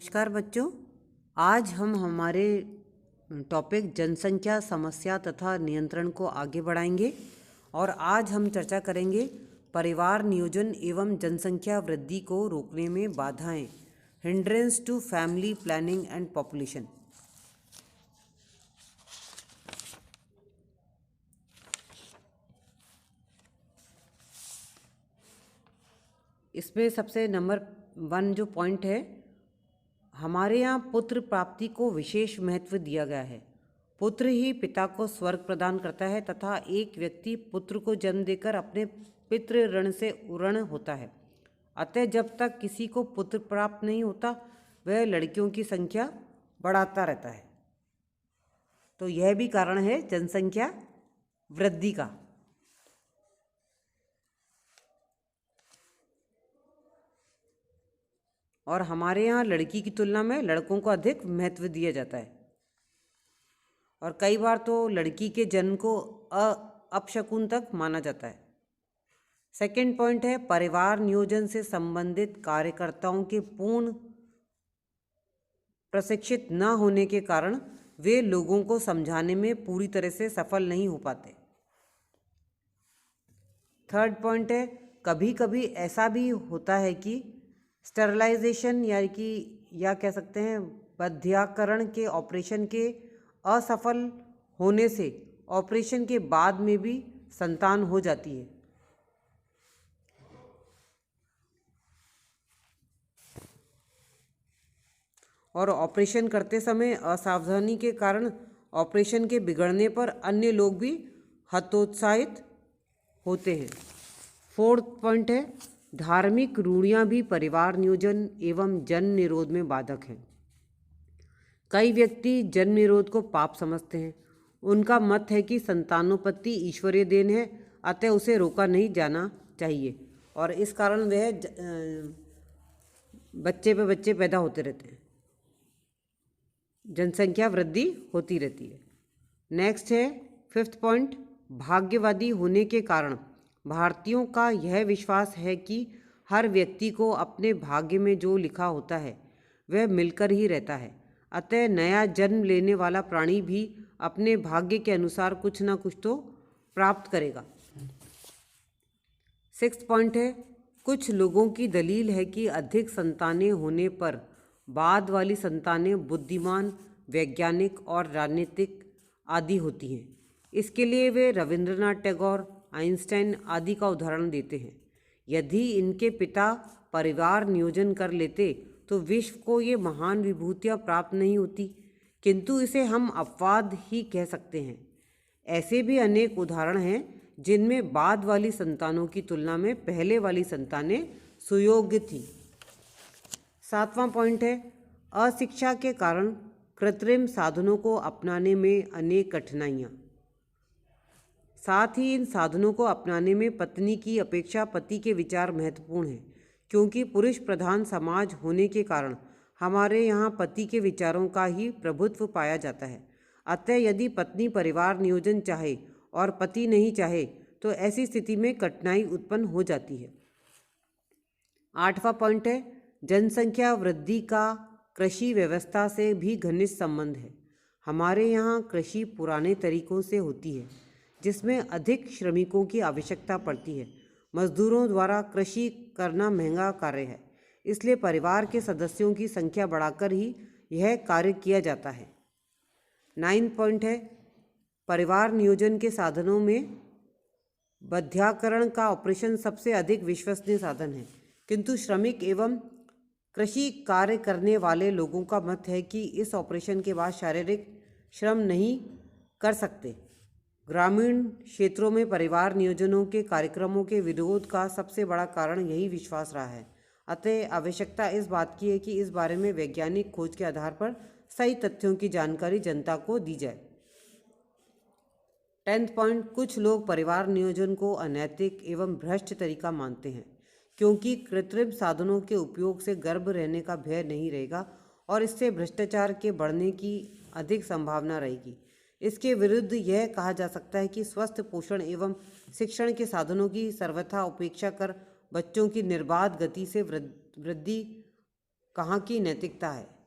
नमस्कार बच्चों। आज हम हमारे टॉपिक जनसंख्या समस्या तथा नियंत्रण को आगे बढ़ाएंगे और आज हम चर्चा करेंगे परिवार नियोजन एवं जनसंख्या वृद्धि को रोकने में बाधाएं, hindrance to family planning and population. इसमें सबसे नंबर 1 जो पॉइंट है, हमारे यहाँ पुत्र प्राप्ति को विशेष महत्व दिया गया है। पुत्र ही पिता को स्वर्ग प्रदान करता है तथा एक व्यक्ति पुत्र को जन्म देकर अपने पितृ ऋण से ऋण होता है। अतः जब तक किसी को पुत्र प्राप्त नहीं होता वह लड़कियों की संख्या बढ़ाता रहता है। तो यह भी कारण है जनसंख्या वृद्धि का। और हमारे यहाँ लड़की की तुलना में लड़कों को अधिक महत्व दिया जाता है और कई बार तो लड़की के जन्म को अपशकुन तक माना जाता है। सेकंड पॉइंट है परिवार नियोजन से संबंधित कार्यकर्ताओं के पूर्ण प्रशिक्षित न होने के कारण वे लोगों को समझाने में पूरी तरह से सफल नहीं हो पाते। थर्ड पॉइंट है कभी कभी ऐसा भी होता है कि स्टरलाइजेशन या कह सकते हैं बधियाकरण के ऑपरेशन के असफल होने से ऑपरेशन के बाद में भी संतान हो जाती है। और ऑपरेशन करते समय असावधानी के कारण ऑपरेशन के बिगड़ने पर अन्य लोग भी हतोत्साहित होते हैं। फोर्थ पॉइंट है धार्मिक रूढ़ियाँ भी परिवार नियोजन एवं जन निरोध में बाधक हैं। कई व्यक्ति जन निरोध को पाप समझते हैं। उनका मत है कि संतानोत्पत्ति ईश्वरीय देन है, अतः उसे रोका नहीं जाना चाहिए और इस कारण वह बच्चे पे बच्चे पैदा होते रहते हैं, जनसंख्या वृद्धि होती रहती है। नेक्स्ट है फिफ्थ पॉइंट भाग्यवादी होने के कारण भारतीयों का यह विश्वास है कि हर व्यक्ति को अपने भाग्य में जो लिखा होता है वह मिलकर ही रहता है, अतः नया जन्म लेने वाला प्राणी भी अपने भाग्य के अनुसार कुछ ना कुछ तो प्राप्त करेगा। सिक्स्थ पॉइंट है कुछ लोगों की दलील है कि अधिक संतानें होने पर बाद वाली संतानें बुद्धिमान, वैज्ञानिक और राजनीतिक आदि होती हैं। इसके लिए वे रविंद्रनाथ टैगोर, आइंस्टाइन आदि का उदाहरण देते हैं। यदि इनके पिता परिवार नियोजन कर लेते तो विश्व को ये महान विभूतियाँ प्राप्त नहीं होती, किंतु इसे हम अपवाद ही कह सकते हैं। ऐसे भी अनेक उदाहरण हैं जिनमें बाद वाली संतानों की तुलना में पहले वाली संतानें सुयोग्य थी। सातवां पॉइंट है अशिक्षा के कारण कृत्रिम साधनों को अपनाने में अनेक कठिनाइयाँ। साथ ही इन साधनों को अपनाने में पत्नी की अपेक्षा पति के विचार महत्वपूर्ण हैं, क्योंकि पुरुष प्रधान समाज होने के कारण हमारे यहाँ पति के विचारों का ही प्रभुत्व पाया जाता है। अतः यदि पत्नी परिवार नियोजन चाहे और पति नहीं चाहे तो ऐसी स्थिति में कठिनाई उत्पन्न हो जाती है। आठवां पॉइंट है जनसंख्या वृद्धि का कृषि व्यवस्था से भी घनिष्ठ संबंध है। हमारे यहाँ कृषि पुराने तरीकों से होती है जिसमें अधिक श्रमिकों की आवश्यकता पड़ती है। मजदूरों द्वारा कृषि करना महंगा कार्य है, इसलिए परिवार के सदस्यों की संख्या बढ़ाकर ही यह कार्य किया जाता है। 9 पॉइंट है परिवार नियोजन के साधनों में बधियाकरण का ऑपरेशन सबसे अधिक विश्वसनीय साधन है, किंतु श्रमिक एवं कृषि कार्य करने वाले लोगों का मत है कि इस ऑपरेशन के बाद शारीरिक श्रम नहीं कर सकते। ग्रामीण क्षेत्रों में परिवार नियोजनों के कार्यक्रमों के विरोध का सबसे बड़ा कारण यही विश्वास रहा है। अतः आवश्यकता इस बात की है कि इस बारे में वैज्ञानिक खोज के आधार पर सही तथ्यों की जानकारी जनता को दी जाए। 10th पॉइंट कुछ लोग परिवार नियोजन को अनैतिक एवं भ्रष्ट तरीका मानते हैं, क्योंकि कृत्रिम साधनों के उपयोग से गर्भ रहने का भय नहीं रहेगा और इससे भ्रष्टाचार के बढ़ने की अधिक संभावना रहेगी। इसके विरुद्ध यह कहा जा सकता है कि स्वस्थ पोषण एवं शिक्षण के साधनों की सर्वथा उपेक्षा कर बच्चों की निर्बाध गति से वृद्धि कहाँ की नैतिकता है?